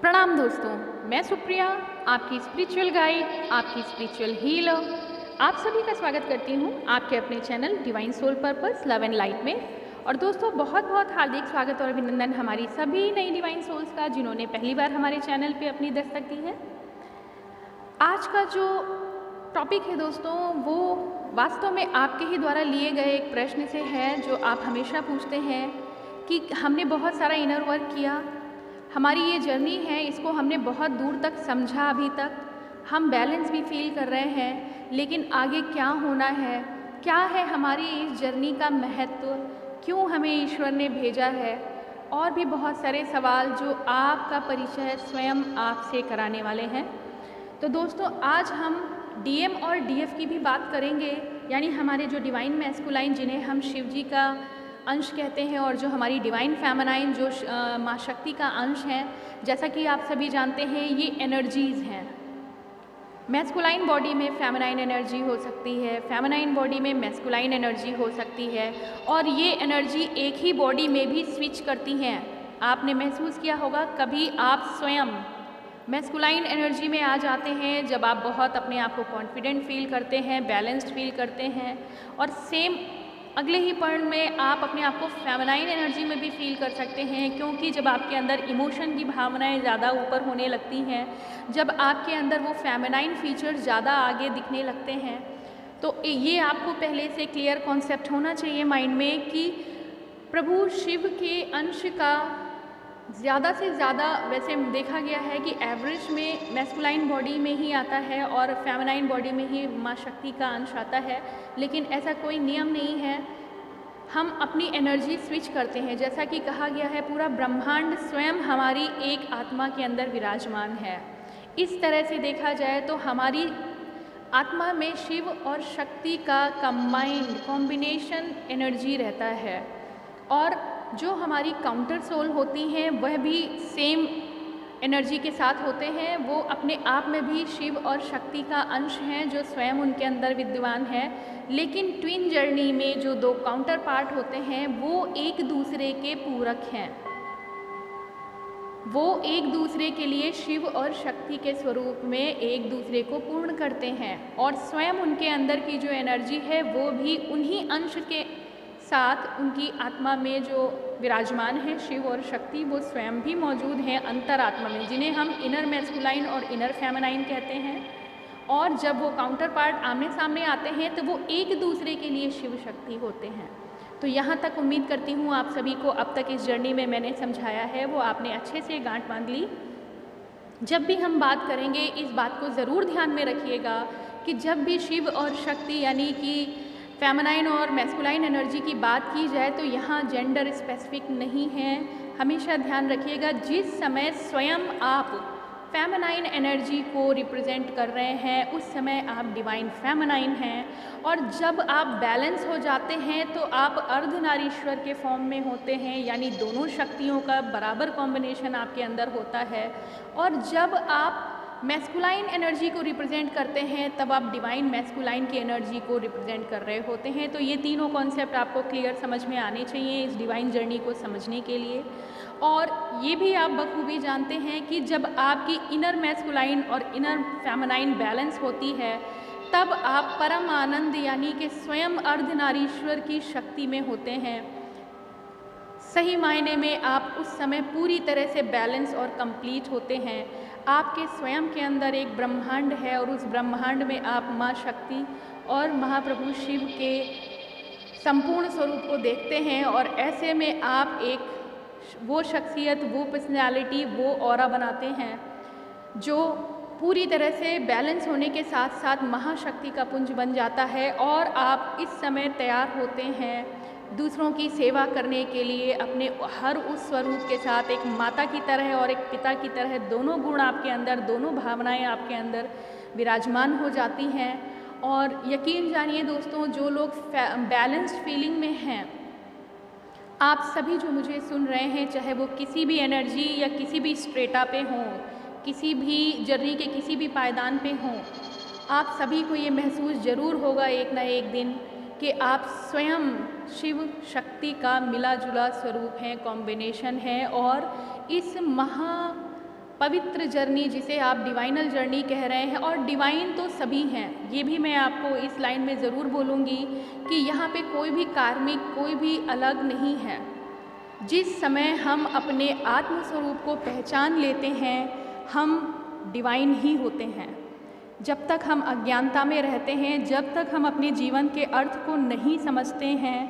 प्रणाम दोस्तों, मैं सुप्रिया, आपकी स्पिरिचुअल गाइड, आपकी स्पिरिचुअल हीलर। आप सभी का स्वागत करती हूँ आपके अपने channel divine soul purpose love and light में। और दोस्तों बहुत बहुत हार्दिक स्वागत और अभिनंदन हमारी सभी नई डिवाइन सोल्स का जिन्होंने पहली बार हमारे चैनल पे अपनी दस्तक दी है। आज का जो टॉपिक है दोस्तों वो वास्तव में आपके ही द्वारा लिए गए एक प्रश्न से है जो आप हमेशा पूछते हैं कि हमने बहुत सारा इनर वर्क किया, हमारी ये जर्नी है, इसको हमने बहुत दूर तक समझा, अभी तक हम बैलेंस भी फील कर रहे हैं, लेकिन आगे क्या होना है, क्या है हमारी इस जर्नी का महत्व, क्यों हमें ईश्वर ने भेजा है, और भी बहुत सारे सवाल जो आपका परिचय स्वयं आपसे कराने वाले हैं। तो दोस्तों आज हम डीएम और डीएफ की भी बात करेंगे, यानी हमारे जो डिवाइन मैस्कुलाइन जिन्हें हम शिव जी का अंश कहते हैं, और जो हमारी डिवाइन फेमिनाइन जो माँ शक्ति का अंश है। जैसा कि आप सभी जानते हैं ये एनर्जीज़ हैं। मैस्कुलाइन बॉडी में फेमिनाइन एनर्जी हो सकती है, फेमिनाइन बॉडी में मैस्कुलाइन एनर्जी हो सकती है, और ये एनर्जी एक ही बॉडी में भी स्विच करती हैं। आपने महसूस किया होगा कभी आप स्वयं मैस्कुलाइन एनर्जी में आ जाते हैं जब आप बहुत अपने आप को कॉन्फिडेंट फील करते हैं, बैलेंस्ड फील करते हैं, और सेम अगले ही पल में आप अपने आप को फेमिनाइन एनर्जी में भी फील कर सकते हैं, क्योंकि जब आपके अंदर इमोशन की भावनाएं ज़्यादा ऊपर होने लगती हैं, जब आपके अंदर वो फेमिनाइन फीचर्स ज़्यादा आगे दिखने लगते हैं, तो ये आपको पहले से क्लियर कॉन्सेप्ट होना चाहिए माइंड में कि प्रभु शिव के अंश का ज़्यादा से ज़्यादा वैसे देखा गया है कि एवरेज में मैस्कुलाइन बॉडी में ही आता है और फेमिनाइन बॉडी में ही माँ शक्ति का अंश आता है, लेकिन ऐसा कोई नियम नहीं है। हम अपनी एनर्जी स्विच करते हैं, जैसा कि कहा गया है पूरा ब्रह्मांड स्वयं हमारी एक आत्मा के अंदर विराजमान है। इस तरह से देखा जाए तो हमारी आत्मा में शिव और शक्ति का कंबाइंड कॉम्बिनेशन एनर्जी रहता है, और जो हमारी काउंटर सोल होती हैं वह भी सेम एनर्जी के साथ होते हैं। वो अपने आप में भी शिव और शक्ति का अंश हैं जो स्वयं उनके अंदर विद्यमान है, लेकिन ट्विन जर्नी में जो दो काउंटर पार्ट होते हैं वो एक दूसरे के पूरक हैं। वो एक दूसरे के लिए शिव और शक्ति के स्वरूप में एक दूसरे को पूर्ण करते हैं, और स्वयं उनके अंदर की जो एनर्जी है वो भी उन्हीं अंश के साथ उनकी आत्मा में जो विराजमान है शिव और शक्ति वो स्वयं भी मौजूद हैं अंतरात्मा में, जिन्हें हम इनर मैस्कुलाइन और इनर फेमिनाइन कहते हैं। और जब वो काउंटर पार्ट आमने सामने आते हैं तो वो एक दूसरे के लिए शिव शक्ति होते हैं। तो यहाँ तक उम्मीद करती हूँ आप सभी को अब तक इस जर्नी में मैंने समझाया है वो आपने अच्छे से गांठ बांध ली। जब भी हम बात करेंगे इस बात को ज़रूर ध्यान में रखिएगा कि जब भी शिव और शक्ति यानी कि फेमिनाइन और मैस्कुलाइन एनर्जी की बात की जाए तो यहाँ जेंडर स्पेसिफिक नहीं है। हमेशा ध्यान रखिएगा जिस समय स्वयं आप फेमिनाइन एनर्जी को रिप्रेजेंट कर रहे हैं उस समय आप डिवाइन फेमिनाइन हैं, और जब आप बैलेंस हो जाते हैं तो आप अर्धनारीश्वर के फॉर्म में होते हैं, यानी दोनों शक्तियों का बराबर कॉम्बिनेशन आपके अंदर होता है। और जब आप मैस्कुलाइन एनर्जी को रिप्रेजेंट करते हैं तब आप डिवाइन मैस्कुलाइन की एनर्जी को रिप्रेजेंट कर रहे होते हैं। तो ये तीनों कॉन्सेप्ट आपको क्लियर समझ में आने चाहिए इस डिवाइन जर्नी को समझने के लिए। और ये भी आप बखूबी जानते हैं कि जब आपकी इनर मैस्कुलाइन और इनर फेमिनाइन बैलेंस होती है तब आप परम आनंद यानी कि स्वयं अर्धनारीश्वर की शक्ति में होते हैं। सही मायने में आप उस समय पूरी तरह से बैलेंस और कंप्लीट होते हैं। आपके स्वयं के अंदर एक ब्रह्मांड है और उस ब्रह्मांड में आप माँ शक्ति और महाप्रभु शिव के संपूर्ण स्वरूप को देखते हैं, और ऐसे में आप एक वो शख्सियत, वो पर्सनैलिटी, वो ऑरा बनाते हैं जो पूरी तरह से बैलेंस होने के साथ साथ महाशक्ति का पुंज बन जाता है। और आप इस समय तैयार होते हैं दूसरों की सेवा करने के लिए अपने हर उस स्वरूप के साथ, एक माता की तरह और एक पिता की तरह दोनों गुण आपके अंदर, दोनों भावनाएं आपके अंदर विराजमान हो जाती हैं। और यकीन जानिए दोस्तों, जो लोग बैलेंस्ड फीलिंग में हैं, आप सभी जो मुझे सुन रहे हैं, चाहे वो किसी भी एनर्जी या किसी भी स्ट्रेटा पे हों, किसी भी जर्नी के किसी भी पायदान पे हों, आप सभी को ये महसूस ज़रूर होगा एक ना एक दिन कि आप स्वयं शिव शक्ति का मिला जुला स्वरूप हैं, कॉम्बिनेशन है, और इस पवित्र जर्नी जिसे आप डिवाइनल जर्नी कह रहे हैं, और डिवाइन तो सभी हैं, ये भी मैं आपको इस लाइन में ज़रूर बोलूँगी कि यहाँ पे कोई भी कार्मिक, कोई भी अलग नहीं है। जिस समय हम अपने आत्म स्वरूप को पहचान लेते हैं, हम डिवाइन ही होते हैं। जब तक हम अज्ञानता में रहते हैं, जब तक हम अपने जीवन के अर्थ को नहीं समझते हैं,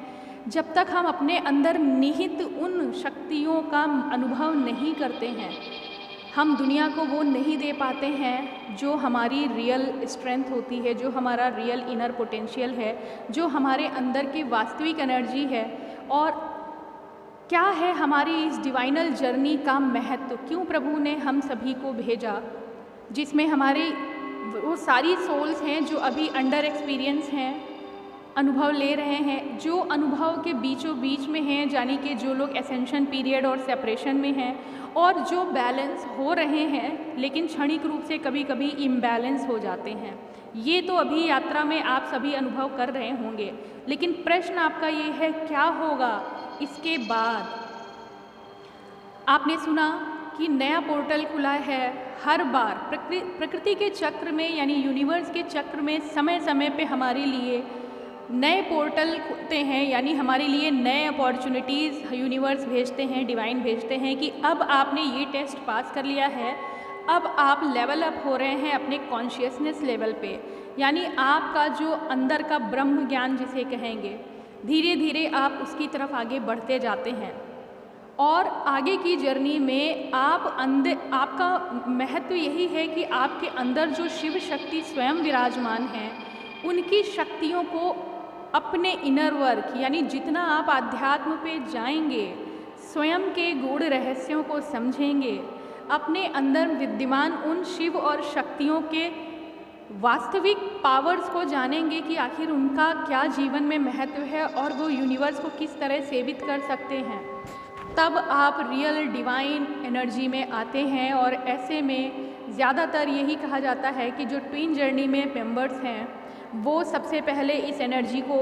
जब तक हम अपने अंदर निहित उन शक्तियों का अनुभव नहीं करते हैं, हम दुनिया को वो नहीं दे पाते हैं जो हमारी रियल स्ट्रेंथ होती है, जो हमारा रियल इनर पोटेंशियल है, जो हमारे अंदर की वास्तविक एनर्जी है। और क्या है हमारी इस डिवाइनल जर्नी का महत्व, क्यों प्रभु ने हम सभी को भेजा, जिसमें हमारी वो सारी सोल्स हैं जो अभी अंडर एक्सपीरियंस हैं, अनुभव ले रहे हैं, जो अनुभव के बीचों बीच में हैं, यानी कि जो लोग एसेंशन पीरियड और सेपरेशन में हैं, और जो बैलेंस हो रहे हैं लेकिन क्षणिक रूप से कभी कभी इम्बैलेंस हो जाते हैं। ये तो अभी यात्रा में आप सभी अनुभव कर रहे होंगे, लेकिन प्रश्न आपका ये है, क्या होगा इसके बाद? आपने सुना कि नया पोर्टल खुला है। हर बार प्रकृति के चक्र में, यानी यूनिवर्स के चक्र में समय समय पे हमारे लिए नए पोर्टल खुलते हैं, यानी हमारे लिए नए अपॉर्चुनिटीज़ यूनिवर्स भेजते हैं, डिवाइन भेजते हैं कि अब आपने ये टेस्ट पास कर लिया है, अब आप लेवल अप हो रहे हैं अपने कॉन्शियसनेस लेवल पे, यानी आपका जो अंदर का ब्रह्म ज्ञान जिसे कहेंगे, धीरे धीरे आप उसकी तरफ आगे बढ़ते जाते हैं। और आगे की जर्नी में आपका महत्व यही है कि आपके अंदर जो शिव शक्ति स्वयं विराजमान हैं, उनकी शक्तियों को अपने इनर वर्क, यानी जितना आप आध्यात्म पे जाएंगे, स्वयं के गूढ़ रहस्यों को समझेंगे, अपने अंदर विद्यमान उन शिव और शक्तियों के वास्तविक पावर्स को जानेंगे कि आखिर उनका क्या जीवन में महत्व है और वो यूनिवर्स को किस तरह सेवित कर सकते हैं, तब आप रियल डिवाइन एनर्जी में आते हैं। और ऐसे में ज़्यादातर यही कहा जाता है कि जो ट्विन जर्नी में मेंबर्स हैं वो सबसे पहले इस एनर्जी को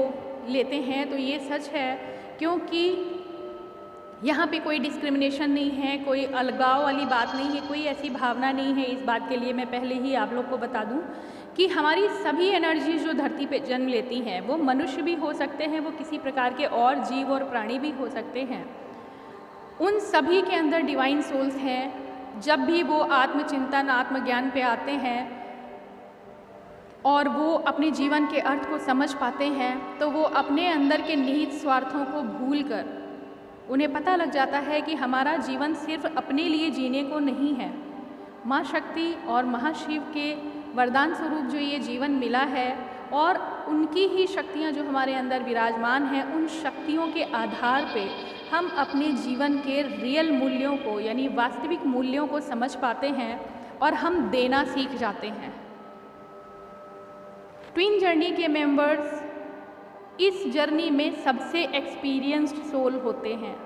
लेते हैं। तो ये सच है, क्योंकि यहाँ पे कोई डिस्क्रिमिनेशन नहीं है, कोई अलगाव वाली बात नहीं है, कोई ऐसी भावना नहीं है। इस बात के लिए मैं पहले ही आप लोग को बता दूँ कि हमारी सभी एनर्जी जो धरती पे जन्म लेती हैं, वो मनुष्य भी हो सकते हैं, वो किसी प्रकार के और जीव और प्राणी भी हो सकते हैं, उन सभी के अंदर डिवाइन सोल्स हैं। जब भी वो आत्मचिंतन, आत्मज्ञान पे आते हैं और वो अपने जीवन के अर्थ को समझ पाते हैं, तो वो अपने अंदर के निहित स्वार्थों को भूलकर उन्हें पता लग जाता है कि हमारा जीवन सिर्फ अपने लिए जीने को नहीं है। माँ शक्ति और महाशिव के वरदान स्वरूप जो ये जीवन मिला है और उनकी ही शक्तियाँ जो हमारे अंदर विराजमान हैं, उन शक्तियों के आधार पे हम अपने जीवन के रियल मूल्यों को, यानी वास्तविक मूल्यों को समझ पाते हैं और हम देना सीख जाते हैं। ट्विन जर्नी के मेंबर्स इस जर्नी में सबसे एक्सपीरियंस्ड सोल होते हैं,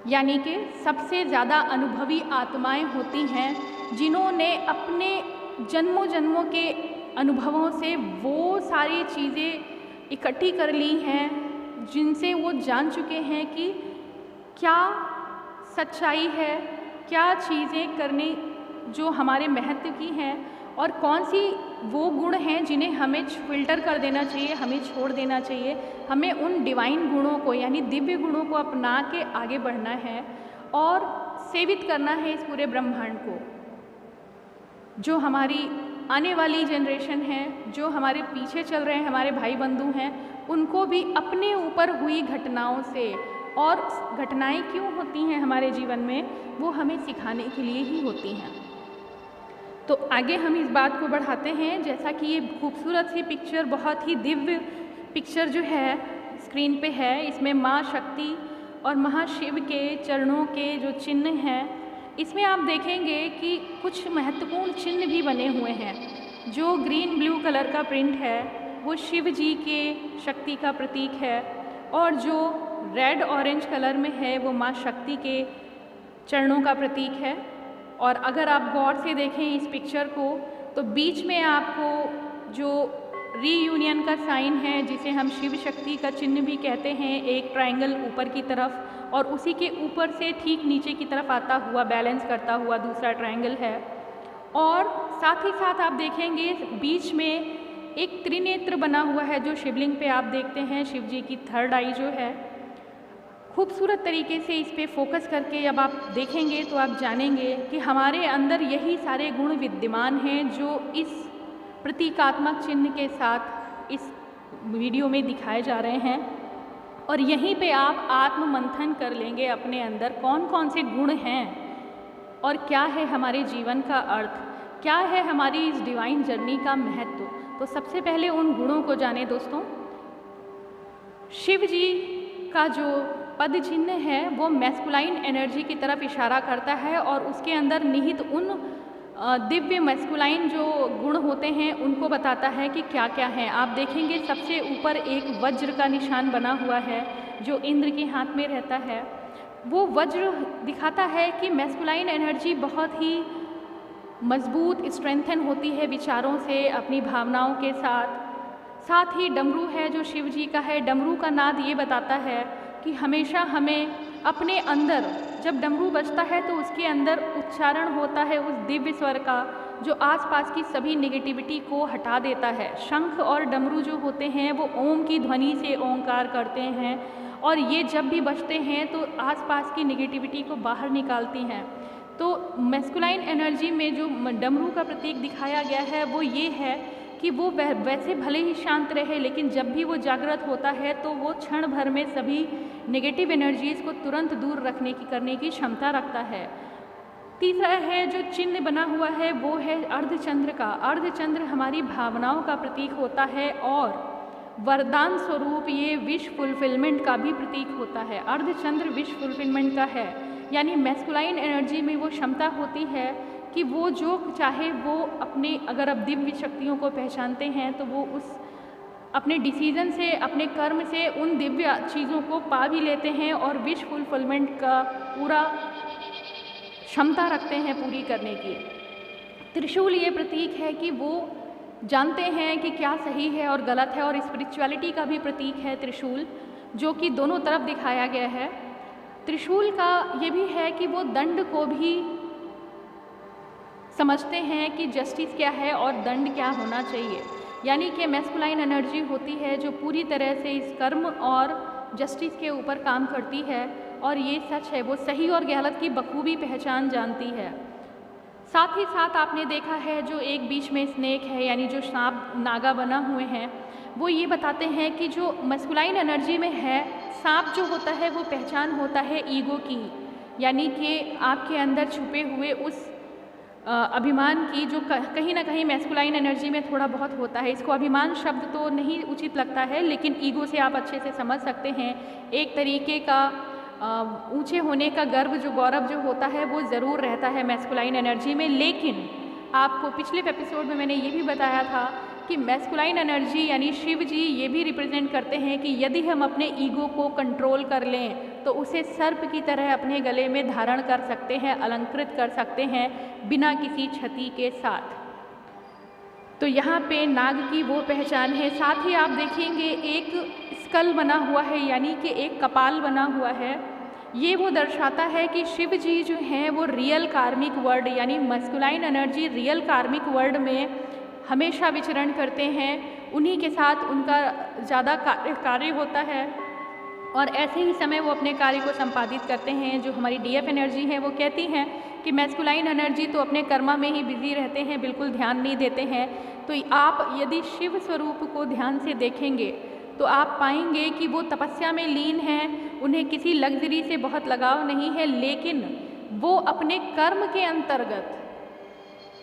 यानी कि सबसे ज़्यादा अनुभवी आत्माएं होती हैं, जिन्होंने अपने जन्मों जन्मों के अनुभवों से वो सारी चीज़ें इकट्ठी कर ली हैं, जिनसे वो जान चुके हैं कि क्या सच्चाई है, क्या चीज़ें करने जो हमारे महत्व की हैं, और कौन सी वो गुण हैं जिन्हें हमें फ़िल्टर कर देना चाहिए, हमें छोड़ देना चाहिए। हमें उन डिवाइन गुणों को, यानी दिव्य गुणों को अपना के आगे बढ़ना है और सेवित करना है इस पूरे ब्रह्मांड को। जो हमारी आने वाली जनरेशन है, जो हमारे पीछे चल रहे हैं, हमारे भाई बंधु हैं, उनको भी अपने ऊपर हुई घटनाओं से, और घटनाएं क्यों होती हैं हमारे जीवन में, वो हमें सिखाने के लिए ही होती हैं। तो आगे हम इस बात को बढ़ाते हैं। जैसा कि ये खूबसूरत सी पिक्चर, बहुत ही दिव्य पिक्चर जो है स्क्रीन पे है, इसमें माँ शक्ति और महाशिव के चरणों के जो चिन्ह हैं, इसमें आप देखेंगे कि कुछ महत्वपूर्ण चिन्ह भी बने हुए हैं। जो ग्रीन ब्लू कलर का प्रिंट है वो शिव जी के शक्ति का प्रतीक है, और जो रेड ऑरेंज कलर में है वो माँ शक्ति के चरणों का प्रतीक है। और अगर आप गौर से देखें इस पिक्चर को, तो बीच में आपको जो रीयूनियन का साइन है, जिसे हम शिव शक्ति का चिन्ह भी कहते हैं, एक ट्रायंगल ऊपर की तरफ, और उसी के ऊपर से ठीक नीचे की तरफ आता हुआ बैलेंस करता हुआ दूसरा ट्रायंगल है। और साथ ही साथ आप देखेंगे बीच में एक त्रिनेत्र बना हुआ है जो शिवलिंग पे आप देखते हैं, शिव जी की थर्ड आई जो है। खूबसूरत तरीके से इस पे फोकस करके जब आप देखेंगे तो आप जानेंगे कि हमारे अंदर यही सारे गुण विद्यमान हैं जो इस प्रतीकात्मक चिन्ह के साथ इस वीडियो में दिखाए जा रहे हैं। और यहीं पे आप आत्म मंथन कर लेंगे अपने अंदर कौन कौन से गुण हैं और क्या है हमारे जीवन का अर्थ, क्या है हमारी इस डिवाइन जर्नी का महत्व। तो सबसे पहले उन गुणों को जाने दोस्तों। शिव जी का जो पद चिन्ह है वो मैस्कुलाइन एनर्जी की तरफ इशारा करता है और उसके अंदर निहित उन दिव्य मैस्कुलाइन जो गुण होते हैं उनको बताता है कि क्या क्या है। आप देखेंगे सबसे ऊपर एक वज्र का निशान बना हुआ है जो इंद्र के हाथ में रहता है। वो वज्र दिखाता है कि मैस्कुलाइन एनर्जी बहुत ही मजबूत स्ट्रेंथन होती है विचारों से, अपनी भावनाओं के साथ। साथ ही डमरू है जो शिव जी का है, डमरू का नाद ये बताता है कि हमेशा हमें अपने अंदर जब डमरू बजता है तो उसके अंदर उच्चारण होता है उस दिव्य स्वर का जो आसपास की सभी नेगेटिविटी को हटा देता है। शंख और डमरू जो होते हैं वो ओम की ध्वनि से ओंकार करते हैं और ये जब भी बजते हैं तो आसपास की नेगेटिविटी को बाहर निकालती हैं। तो मैस्कुलाइन एनर्जी में जो डमरू का प्रतीक दिखाया गया है वो ये है कि वो वैसे भले ही शांत रहे लेकिन जब भी वो जागृत होता है तो वो क्षण भर में सभी नेगेटिव एनर्जीज़ को तुरंत दूर करने की क्षमता रखता है। तीसरा है जो चिन्ह बना हुआ है वो है अर्धचंद्र का। अर्धचंद्र हमारी भावनाओं का प्रतीक होता है और वरदान स्वरूप ये विश फुलफिलमेंट का भी प्रतीक होता है। अर्धचंद्र विश फुलफिलमेंट का है, यानी मैस्कुलाइन एनर्जी में वो क्षमता होती है कि वो जो चाहे वो अपने, अगर आप दिव्य शक्तियों को पहचानते हैं तो वो उस अपने डिसीजन से, अपने कर्म से उन दिव्य चीज़ों को पा भी लेते हैं और विश फुलफिलमेंट का पूरा क्षमता रखते हैं पूरी करने की। त्रिशूल ये प्रतीक है कि वो जानते हैं कि क्या सही है और गलत है, और स्पिरिचुअलिटी का भी प्रतीक है त्रिशूल, जो कि दोनों तरफ दिखाया गया है। त्रिशूल का ये भी है कि वो दंड को भी समझते हैं कि जस्टिस क्या है और दंड क्या होना चाहिए, यानी कि मैस्कुलाइन एनर्जी होती है जो पूरी तरह से इस कर्म और जस्टिस के ऊपर काम करती है और ये सच है, वो सही और गलत की बखूबी पहचान जानती है। साथ ही साथ आपने देखा है जो एक बीच में स्नेक है, यानी जो सांप नागा बना हुए हैं, वो ये बताते हैं कि जो मैस्कुलाइन एनर्जी में है, सांप जो होता है वो पहचान होता है ईगो की, यानी कि आपके अंदर छुपे हुए उस अभिमान की, जो कहीं ना कहीं मैस्कुलाइन एनर्जी में थोड़ा बहुत होता है। इसको अभिमान शब्द तो नहीं उचित लगता है, लेकिन ईगो से आप अच्छे से समझ सकते हैं। एक तरीके का ऊंचे होने का गर्व, जो गौरव जो होता है वो ज़रूर रहता है मैस्कुलाइन एनर्जी में। लेकिन आपको पिछले एपिसोड में मैंने ये भी बताया था कि मैस्कुलाइन एनर्जी यानी शिव जी ये भी रिप्रेजेंट करते हैं कि यदि हम अपने ईगो को कंट्रोल कर लें तो उसे सर्प की तरह अपने गले में धारण कर सकते हैं, अलंकृत कर सकते हैं बिना किसी क्षति के साथ। तो यहाँ पे नाग की वो पहचान है। साथ ही आप देखेंगे एक स्कल बना हुआ है, यानी कि एक कपाल बना हुआ है। ये वो दर्शाता है कि शिव जी जो हैं वो रियल कार्मिक वर्ल्ड, यानी मैस्कुलाइन एनर्जी रियल कार्मिक वर्ल्ड में हमेशा विचरण करते हैं, उन्हीं के साथ उनका ज़्यादा कार्य होता है और ऐसे ही समय वो अपने कार्य को संपादित करते हैं। जो हमारी डीएफ एनर्जी है वो कहती हैं कि मैस्कुलाइन एनर्जी तो अपने कर्मा में ही बिजी रहते हैं, बिल्कुल ध्यान नहीं देते हैं। तो आप यदि शिव स्वरूप को ध्यान से देखेंगे तो आप पाएंगे कि वो तपस्या में लीन हैं, उन्हें किसी लग्जरी से बहुत लगाव नहीं है, लेकिन वो अपने कर्म के अंतर्गत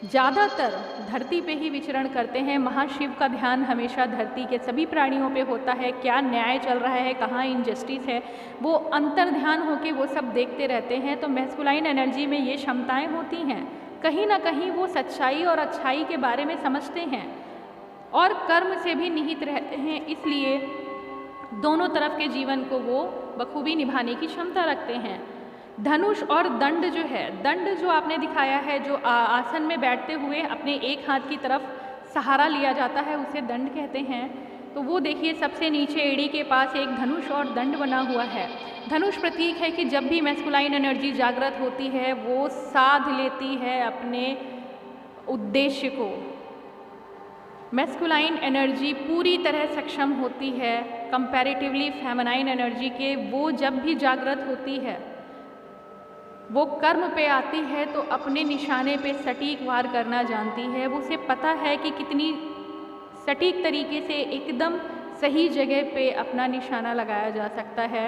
ज़्यादातर धरती पे ही विचरण करते हैं। महाशिव का ध्यान हमेशा धरती के सभी प्राणियों पे होता है, क्या न्याय चल रहा है, कहाँ इनजस्टिस है, वो अंतर ध्यान होके वो सब देखते रहते हैं। तो मैस्कुलाइन एनर्जी में ये क्षमताएं होती हैं, कहीं ना कहीं वो सच्चाई और अच्छाई के बारे में समझते हैं और कर्म से भी निहित रहते हैं, इसलिए दोनों तरफ के जीवन को वो बखूबी निभाने की क्षमता रखते हैं। धनुष और दंड जो है, दंड जो आपने दिखाया है, जो आसन में बैठते हुए अपने एक हाथ की तरफ सहारा लिया जाता है, उसे दंड कहते हैं। तो वो देखिए सबसे नीचे एड़ी के पास एक धनुष और दंड बना हुआ है। धनुष प्रतीक है कि जब भी मैस्कुलाइन एनर्जी जागृत होती है वो साध लेती है अपने उद्देश्य को। मैस्कुलाइन एनर्जी पूरी तरह सक्षम होती है कंपैरेटिवली फेमिनाइन एनर्जी के। वो जब भी जागृत होती है वो कर्म पे आती है तो अपने निशाने पे सटीक वार करना जानती है। वो उसे पता है कि कितनी सटीक तरीके से एकदम सही जगह पे अपना निशाना लगाया जा सकता है,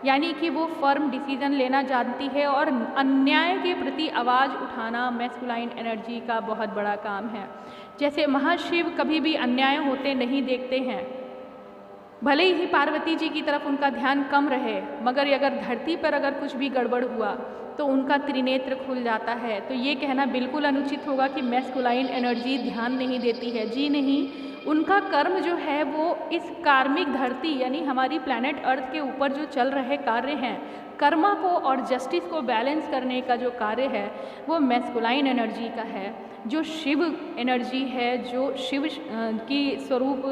यानी कि वो फर्म डिसीजन लेना जानती है। और अन्याय के प्रति आवाज़ उठाना मैस्कुलाइन एनर्जी का बहुत बड़ा काम है। जैसे महाशिव कभी भी अन्याय होते नहीं देखते हैं, भले ही पार्वती जी की तरफ उनका ध्यान कम रहे, मगर अगर धरती पर अगर कुछ भी गड़बड़ हुआ तो उनका त्रिनेत्र खुल जाता है। तो ये कहना बिल्कुल अनुचित होगा कि मैस्कुलाइन एनर्जी ध्यान नहीं देती है। जी नहीं, उनका कर्म जो है वो इस कार्मिक धरती यानी हमारी प्लैनेट अर्थ के ऊपर जो चल रहे कार्य हैं, कर्मा को और जस्टिस को बैलेंस करने का जो कार्य है वो मैस्कुलाइन एनर्जी का है। जो शिव एनर्जी है, जो शिव की स्वरूप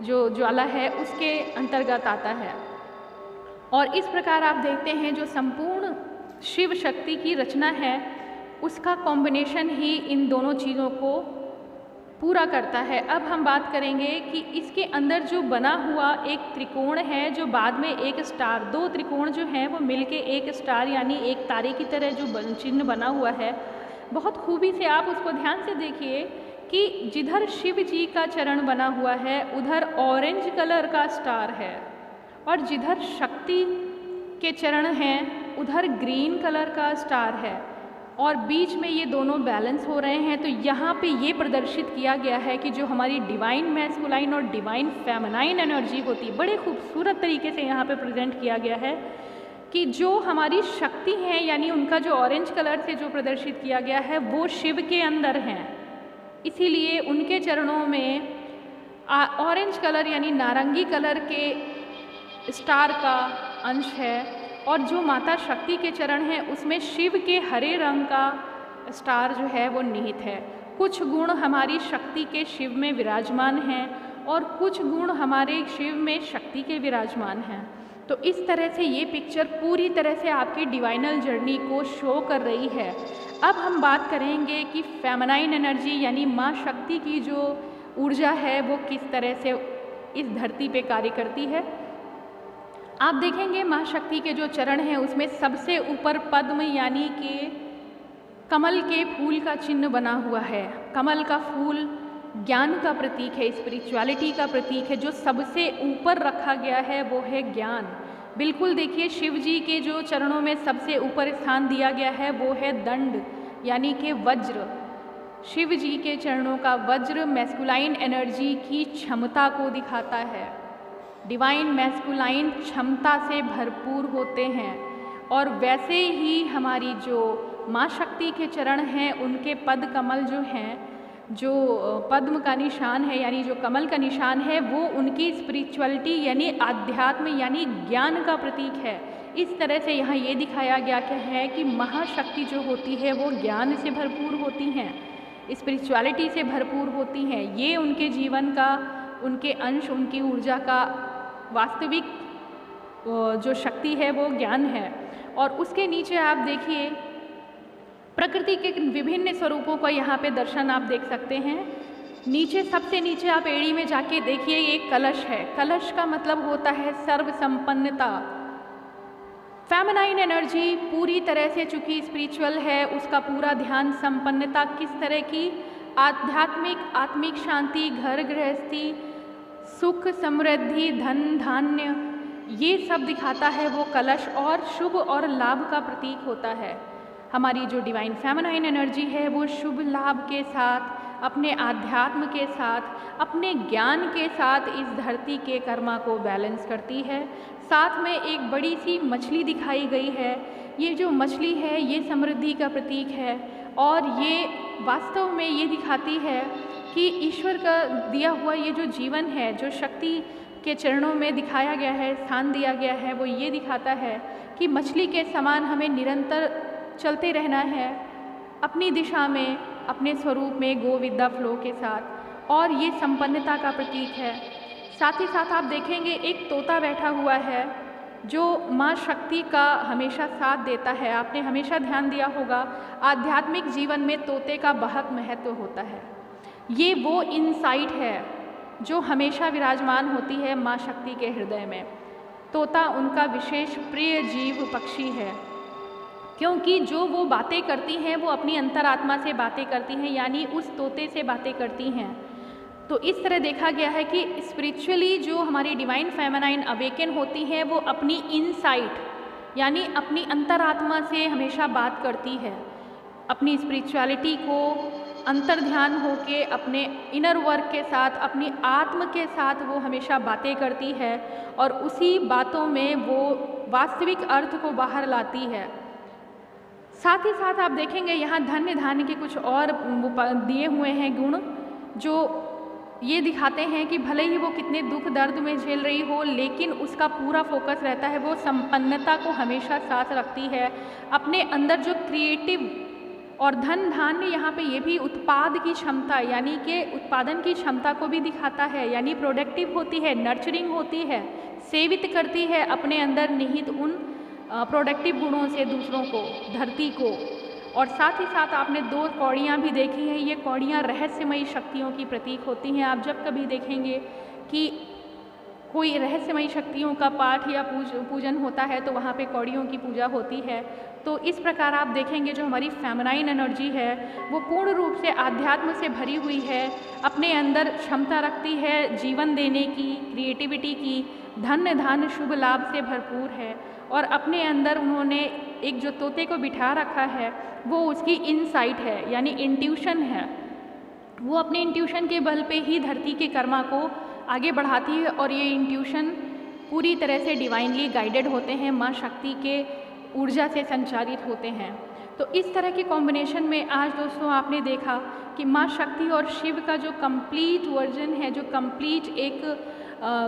जो ज्वाला है उसके अंतर्गत आता है। और इस प्रकार आप देखते हैं जो संपूर्ण शिव शक्ति की रचना है उसका कॉम्बिनेशन ही इन दोनों चीज़ों को पूरा करता है। अब हम बात करेंगे कि इसके अंदर जो बना हुआ एक त्रिकोण है जो बाद में एक स्टार, दो त्रिकोण जो हैं वो मिलके एक स्टार यानी एक तारे की तरह जो चिन्ह बना हुआ है, बहुत खूबी से आप उसको ध्यान से देखिए कि जिधर शिव जी का चरण बना हुआ है उधर ऑरेंज कलर का स्टार है और जिधर शक्ति के चरण हैं उधर ग्रीन कलर का स्टार है और बीच में ये दोनों बैलेंस हो रहे हैं। तो यहाँ पे ये प्रदर्शित किया गया है कि जो हमारी डिवाइन मैस्कुलाइन और डिवाइन फेमिनाइन एनर्जी होती, बड़े खूबसूरत तरीके से यहाँ पे प्रेजेंट किया गया है कि जो हमारी शक्ति है यानी उनका जो ऑरेंज कलर से जो प्रदर्शित किया गया है वो शिव के अंदर हैं, इसीलिए उनके चरणों में ऑरेंज कलर यानी नारंगी कलर के स्टार का अंश है। और जो माता शक्ति के चरण हैं उसमें शिव के हरे रंग का स्टार जो है वो निहित है। कुछ गुण हमारी शक्ति के शिव में विराजमान हैं और कुछ गुण हमारे शिव में शक्ति के विराजमान हैं। तो इस तरह से ये पिक्चर पूरी तरह से आपकी डिवाइनल जर्नी को शो कर रही है। अब हम बात करेंगे कि फेमिनाइन एनर्जी यानी माँ शक्ति की जो ऊर्जा है वो किस तरह से इस धरती पे कार्य करती है। आप देखेंगे माँ शक्ति के जो चरण हैं उसमें सबसे ऊपर पद्म यानी कि कमल के फूल का चिन्ह बना हुआ है। कमल का फूल ज्ञान का प्रतीक है, स्पिरिचुअलिटी का प्रतीक है। जो सबसे ऊपर रखा गया है वो है ज्ञान। बिल्कुल देखिए शिव जी के जो चरणों में सबसे ऊपर स्थान दिया गया है वो है दंड यानी कि वज्र। शिव जी के चरणों का वज्र मैस्कुलाइन एनर्जी की क्षमता को दिखाता है। डिवाइन मैस्कुलाइन क्षमता से भरपूर होते हैं और वैसे ही हमारी जो माँ शक्ति के चरण हैं उनके पद कमल जो हैं, जो पद्म का निशान है यानी जो कमल का निशान है वो उनकी स्पिरिचुअलिटी यानी आध्यात्म यानी ज्ञान का प्रतीक है। इस तरह से यहाँ ये दिखाया गया है कि महाशक्ति जो होती है वो ज्ञान से भरपूर होती हैं, स्पिरिचुअलिटी से भरपूर होती हैं। ये उनके जीवन का, उनके अंश, उनकी ऊर्जा का वास्तविक जो शक्ति है वो ज्ञान है। और उसके नीचे आप देखिए प्रकृति के विभिन्न स्वरूपों का यहाँ पे दर्शन आप देख सकते हैं। नीचे सबसे नीचे आप एड़ी में जाके देखिए एक कलश है। कलश का मतलब होता है सर्व संपन्नता। फेमिनाइन एनर्जी पूरी तरह से चूँकि स्पिरिचुअल है उसका पूरा ध्यान संपन्नता, किस तरह की आध्यात्मिक आत्मिक शांति, घर गृहस्थी, सुख समृद्धि, धन धान्य, ये सब दिखाता है वो कलश और शुभ और लाभ का प्रतीक होता है। हमारी जो डिवाइन फेमिनाइन एनर्जी है वो शुभ लाभ के साथ, अपने आध्यात्म के साथ, अपने ज्ञान के साथ इस धरती के कर्मा को बैलेंस करती है। साथ में एक बड़ी सी मछली दिखाई गई है। ये जो मछली है ये समृद्धि का प्रतीक है और ये वास्तव में ये दिखाती है कि ईश्वर का दिया हुआ ये जो जीवन है, जो शक्ति के चरणों में दिखाया गया है, स्थान दिया गया है, वो ये दिखाता है कि मछली के समान हमें निरंतर चलते रहना है अपनी दिशा में, अपने स्वरूप में, गो विद द फ्लो के साथ। और ये संपन्नता का प्रतीक है। साथ ही साथ आप देखेंगे एक तोता बैठा हुआ है जो माँ शक्ति का हमेशा साथ देता है। आपने हमेशा ध्यान दिया होगा आध्यात्मिक जीवन में तोते का बहुत महत्व होता है। ये वो इनसाइट है जो हमेशा विराजमान होती है माँ शक्ति के हृदय में। तोता उनका विशेष प्रिय जीव पक्षी है, क्योंकि जो वो बातें करती हैं वो अपनी अंतरात्मा से बातें करती हैं, यानी उस तोते से बातें करती हैं। तो इस तरह देखा गया है कि स्पिरिचुअली जो हमारी डिवाइन फेमिनाइन अवेकन होती हैं वो अपनी इनसाइट यानी अपनी अंतरात्मा से हमेशा बात करती है। अपनी स्पिरिचुअलिटी को अंतर ध्यान होके अपने इनर वर्क के साथ, अपनी आत्म के साथ वो हमेशा बातें करती है और उसी बातों में वो वास्तविक अर्थ को बाहर लाती है। साथ ही साथ आप देखेंगे यहाँ धन्य धान्य के कुछ और दिए हुए हैं गुण जो ये दिखाते हैं कि भले ही वो कितने दुख दर्द में झेल रही हो, लेकिन उसका पूरा फोकस रहता है वो संपन्नता को हमेशा साथ रखती है। अपने अंदर जो क्रिएटिव और धन धान्य यहाँ पे ये भी उत्पाद की क्षमता यानी कि उत्पादन की क्षमता को भी दिखाता है, यानी प्रोडक्टिव होती है, नर्चरिंग होती है, सेवित करती है अपने अंदर निहित उन प्रोडक्टिव गुणों से दूसरों को, धरती को। और साथ ही साथ आपने 2 कौड़ियाँ भी देखी हैं। ये कौड़ियाँ रहस्यमयी शक्तियों की प्रतीक होती हैं। आप जब कभी देखेंगे कि कोई रहस्यमयी शक्तियों का पाठ या पूजन होता है तो वहाँ पे कौड़ियों की पूजा होती है। तो इस प्रकार आप देखेंगे जो हमारी फेमिनाइन एनर्जी है वो पूर्ण रूप से आध्यात्म से भरी हुई है, अपने अंदर क्षमता रखती है जीवन देने की, क्रिएटिविटी की, धन्य धान्य शुभ लाभ से भरपूर है। और अपने अंदर उन्होंने एक जो तोते को बिठा रखा है वो उसकी इनसाइट है, यानी इंट्यूशन है। वो अपने इंट्यूशन के बल पे ही धरती के कर्मा को आगे बढ़ाती है और ये इंट्यूशन पूरी तरह से डिवाइनली गाइडेड होते हैं, माँ शक्ति के ऊर्जा से संचालित होते हैं। तो इस तरह के कॉम्बिनेशन में आज दोस्तों आपने देखा कि माँ शक्ति और शिव का जो कंप्लीट वर्जन है, जो कंप्लीट एक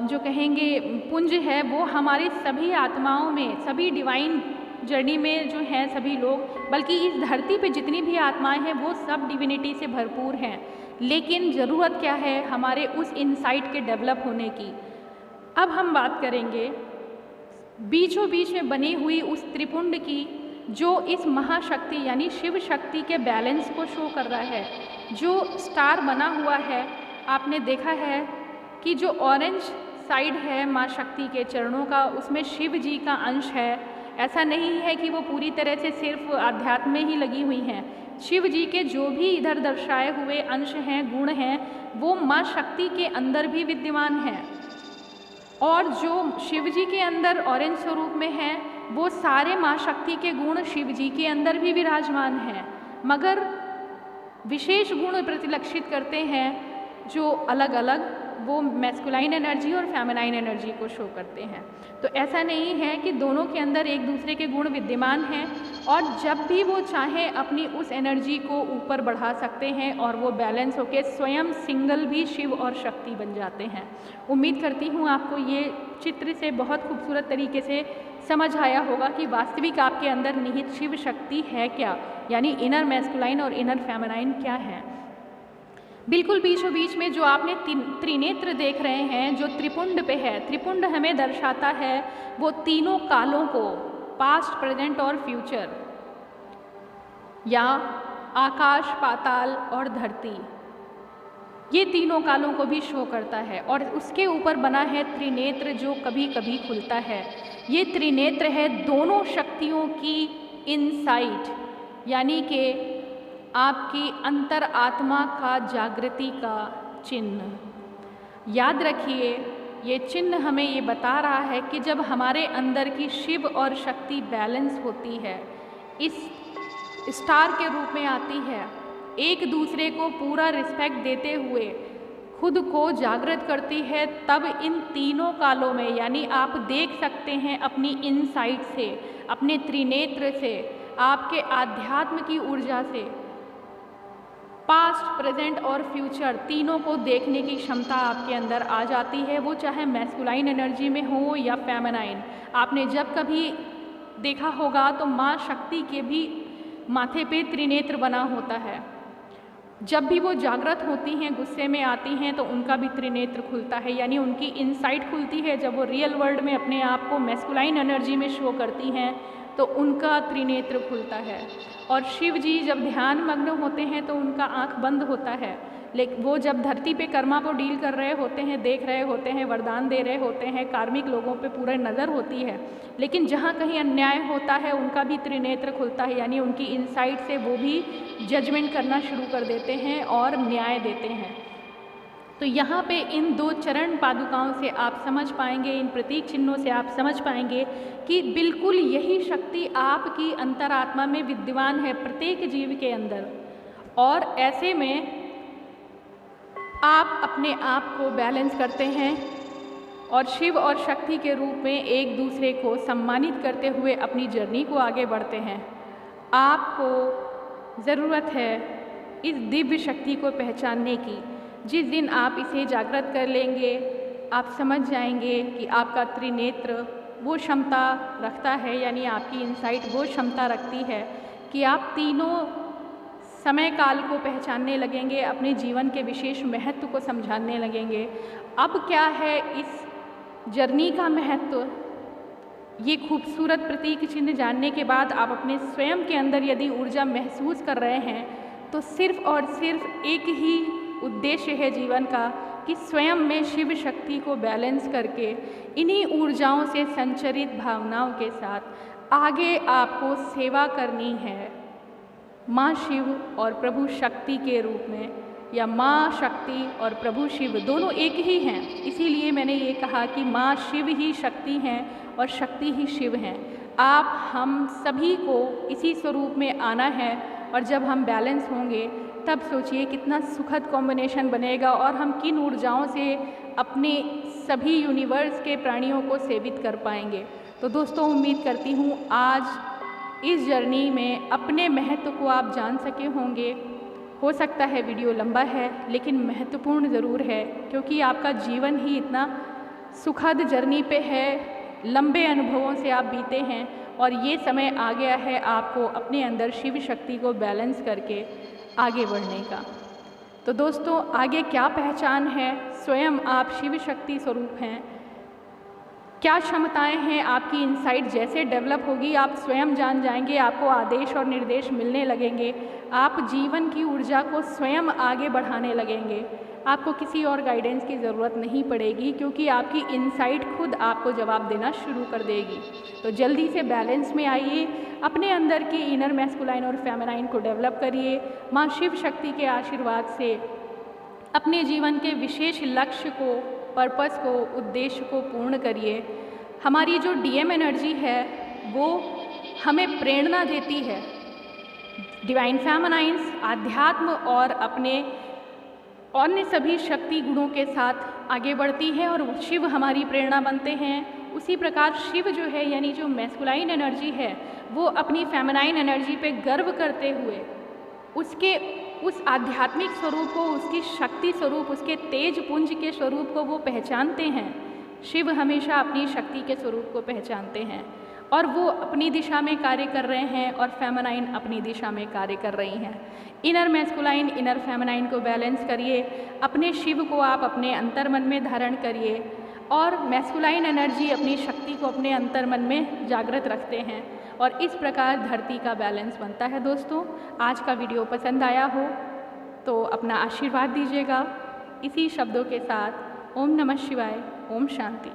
जो कहेंगे पुंज है, वो हमारे सभी आत्माओं में, सभी डिवाइन जर्नी में जो हैं सभी लोग, बल्कि इस धरती पे जितनी भी आत्माएं हैं वो सब डिविनिटी से भरपूर हैं। लेकिन ज़रूरत क्या है हमारे उस इनसाइट के डेवलप होने की। अब हम बात करेंगे बीचों बीच में बनी हुई उस त्रिपुंड की, जो इस महाशक्ति यानी शिव शक्ति के बैलेंस को शो कर रहा है। जो स्टार बना हुआ है आपने देखा है कि जो ऑरेंज साइड है माँ शक्ति के चरणों का, उसमें शिव जी का अंश है। ऐसा नहीं है कि वो पूरी तरह से सिर्फ आध्यात्म में ही लगी हुई हैं। शिव जी के जो भी इधर दर्शाए हुए अंश हैं, गुण हैं, वो माँ शक्ति के अंदर भी विद्यमान हैं। और जो शिव जी के अंदर ऑरेंज स्वरूप में हैं वो सारे माँ शक्ति के गुण शिव जी के अंदर भी विराजमान हैं, मगर विशेष गुण प्रतिलक्षित करते हैं जो अलग अलग वो मैस्कुलाइन एनर्जी और फेमिनाइन एनर्जी को शो करते हैं। तो ऐसा नहीं है कि दोनों के अंदर एक दूसरे के गुण विद्यमान हैं और जब भी वो चाहें अपनी उस एनर्जी को ऊपर बढ़ा सकते हैं और वो बैलेंस होकर स्वयं सिंगल भी शिव और शक्ति बन जाते हैं। उम्मीद करती हूँ आपको ये चित्र से बहुत खूबसूरत तरीके से समझ आया होगा कि वास्तविक आपके अंदर निहित शिव शक्ति है क्या, यानी इनर मैस्कुलाइन और इनर फेमिनाइन क्या है। बिल्कुल बीचों बीच में जो आपने त्रिनेत्र देख रहे हैं, जो त्रिपुंड पे है, त्रिपुंड हमें दर्शाता है वो तीनों कालों को, पास्ट, प्रेजेंट और फ्यूचर, या आकाश, पाताल और धरती, ये तीनों कालों को भी शो करता है। और उसके ऊपर बना है त्रिनेत्र जो कभी कभी खुलता है। ये त्रिनेत्र है दोनों शक्तियों की इनसाइट, यानी कि आपकी अंतर आत्मा का जागृति का चिन्ह। याद रखिए ये चिन्ह हमें ये बता रहा है कि जब हमारे अंदर की शिव और शक्ति बैलेंस होती है, इस स्टार के रूप में आती है, एक दूसरे को पूरा रिस्पेक्ट देते हुए खुद को जागृत करती है, तब इन तीनों कालों में, यानी आप देख सकते हैं अपनी इनसाइट से, अपने त्रिनेत्र से, आपके आध्यात्म की ऊर्जा से, पास्ट, प्रेजेंट और फ्यूचर तीनों को देखने की क्षमता आपके अंदर आ जाती है, वो चाहे मैस्कुलाइन एनर्जी में हो या फेमिनाइन। आपने जब कभी देखा होगा तो माँ शक्ति के भी माथे पे त्रिनेत्र बना होता है जब भी वो जागृत होती हैं, गुस्से में आती हैं, तो उनका भी त्रिनेत्र खुलता है, यानी उनकी इनसाइट खुलती है। जब वो रियल वर्ल्ड में अपने आप को मैस्कुलाइन एनर्जी में शो करती हैं तो उनका त्रिनेत्र खुलता है। और शिव जी जब ध्यान मग्न होते हैं तो उनका आँख बंद होता है, लेकिन वो जब धरती पे कर्मा को डील कर रहे होते हैं, देख रहे होते हैं, वरदान दे रहे होते हैं, कार्मिक लोगों पे पूरा नज़र होती है। लेकिन जहाँ कहीं अन्याय होता है उनका भी त्रिनेत्र खुलता है, यानी उनकी इनसाइट से वो भी जजमेंट करना शुरू कर देते हैं और न्याय देते हैं। तो यहाँ पे इन 2 चरण पादुकाओं से आप समझ पाएंगे, इन प्रतीक चिन्हों से आप समझ पाएंगे कि बिल्कुल यही शक्ति आपकी अंतरात्मा में विद्यमान है, प्रत्येक जीव के अंदर। और ऐसे में आप अपने आप को बैलेंस करते हैं और शिव और शक्ति के रूप में एक दूसरे को सम्मानित करते हुए अपनी जर्नी को आगे बढ़ते हैं। आपको ज़रूरत है इस दिव्य शक्ति को पहचानने की। जिस दिन आप इसे जागृत कर लेंगे, आप समझ जाएंगे कि आपका त्रिनेत्र वो क्षमता रखता है, यानी आपकी इनसाइट वो क्षमता रखती है कि आप तीनों समय काल को पहचानने लगेंगे, अपने जीवन के विशेष महत्व को समझाने लगेंगे। अब क्या है इस जर्नी का महत्व, ये खूबसूरत प्रतीक चिन्ह जानने के बाद आप अपने स्वयं के अंदर यदि ऊर्जा महसूस कर रहे हैं तो सिर्फ और सिर्फ एक ही उद्देश्य है जीवन का कि स्वयं में शिव शक्ति को बैलेंस करके इन्हीं ऊर्जाओं से संचरित भावनाओं के साथ आगे आपको सेवा करनी है माँ शिव और प्रभु शक्ति के रूप में, या माँ शक्ति और प्रभु शिव दोनों एक ही हैं। इसीलिए मैंने ये कहा कि माँ शिव ही शक्ति हैं और शक्ति ही शिव हैं। आप हम सभी को इसी स्वरूप में आना है, और जब हम बैलेंस होंगे तब सोचिए कितना सुखद कॉम्बिनेशन बनेगा और हम किन ऊर्जाओं से अपने सभी यूनिवर्स के प्राणियों को सेवित कर पाएंगे। तो दोस्तों, उम्मीद करती हूँ आज इस जर्नी में अपने महत्व को आप जान सके होंगे। हो सकता है वीडियो लंबा है, लेकिन महत्वपूर्ण ज़रूर है, क्योंकि आपका जीवन ही इतना सुखद जर्नी पे है, लंबे अनुभवों से आप बीते हैं और ये समय आ गया है आपको अपने अंदर शिव शक्ति को बैलेंस करके आगे बढ़ने का। तो दोस्तों, आगे क्या पहचान है, स्वयं आप शिव शक्ति स्वरूप हैं, क्या क्षमताएं हैं आपकी इनसाइट जैसे डेवलप होगी आप स्वयं जान जाएंगे, आपको आदेश और निर्देश मिलने लगेंगे, आप जीवन की ऊर्जा को स्वयं आगे बढ़ाने लगेंगे। आपको किसी और गाइडेंस की ज़रूरत नहीं पड़ेगी, क्योंकि आपकी इनसाइट खुद आपको जवाब देना शुरू कर देगी। तो जल्दी से बैलेंस में आइए, अपने अंदर की इनर मैस्कुलाइन और फेमिनाइन को डेवलप करिए। माँ शिव शक्ति के आशीर्वाद से अपने जीवन के विशेष लक्ष्य को, पर्पस को, उद्देश्य को पूर्ण करिए। हमारी जो डीएम एनर्जी है वो हमें प्रेरणा देती है। डिवाइन फेमिनाइंस आध्यात्म और अपने अन्य सभी शक्ति गुणों के साथ आगे बढ़ती है और शिव हमारी प्रेरणा बनते हैं। उसी प्रकार शिव जो है, यानी जो मैस्कुलाइन एनर्जी है, वो अपनी फेमिनाइन एनर्जी पे गर्व करते हुए उसके उस आध्यात्मिक स्वरूप को, उसकी शक्ति स्वरूप, उसके तेज पुंज के स्वरूप को वो पहचानते हैं। शिव हमेशा अपनी शक्ति के स्वरूप को पहचानते हैं और वो अपनी दिशा में कार्य कर रहे हैं और फेमिनाइन अपनी दिशा में कार्य कर रही हैं। इनर मैस्कुलाइन, इनर फेमिनाइन को बैलेंस करिए, अपने शिव को आप अपने अंतर्मन में धारण करिए और मैस्कुलाइन एनर्जी अपनी शक्ति को अपने अंतर्मन में जागृत रखते हैं और इस प्रकार धरती का बैलेंस बनता है। दोस्तों, आज का वीडियो पसंद आया हो तो अपना आशीर्वाद दीजिएगा। इसी शब्दों के साथ ओम नमः शिवाय, ओम शांति।